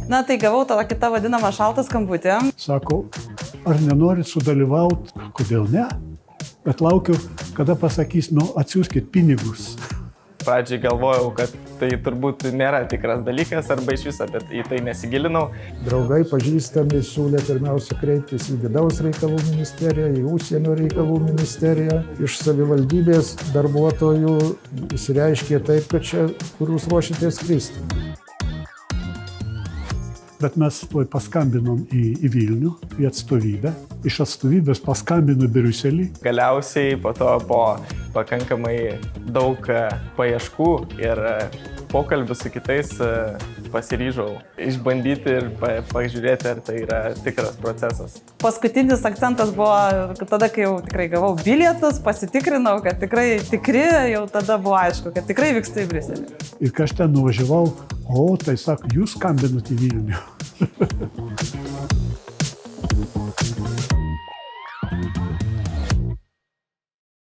Na, tai gavau tą kitą vadinamą šaltą skambutį. Sako, ar nenorit sudalyvauti? Kodėl ne? Bet laukiu, kada pasakys, nu, atsiųskit pinigus. Pradžiai galvojau, kad tai turbūt nėra tikras dalykas arba iš viso, bet į tai nesigilinau. Draugai pažįstami siūlė pirmiausia kreiptis į vidaus reikalų ministeriją, į užsienio reikalų ministeriją. Iš savivaldybės darbuotojų išsireiškė taip, kad čia, kur jūs ruošitės skristi. Bet mes paskambinom į Vilnių, į atstovybę. Iš atstovybės paskambino į Briuselį. Galiausiai po to po pakankamai daug paieškų ir pokalbių su kitais pasiryžau išbandyti ir pažiūrėti, ar tai yra tikras procesas. Paskutinis akcentas buvo tada, kai jau tikrai gavau bilietus, pasitikrinau, kad tikrai tikri, jau tada buvo aišku, kad tikrai vykstu į Briuselį. Ir kai aš ten nuvažiavau, o tai sako, jūs skambinot į Vilnių.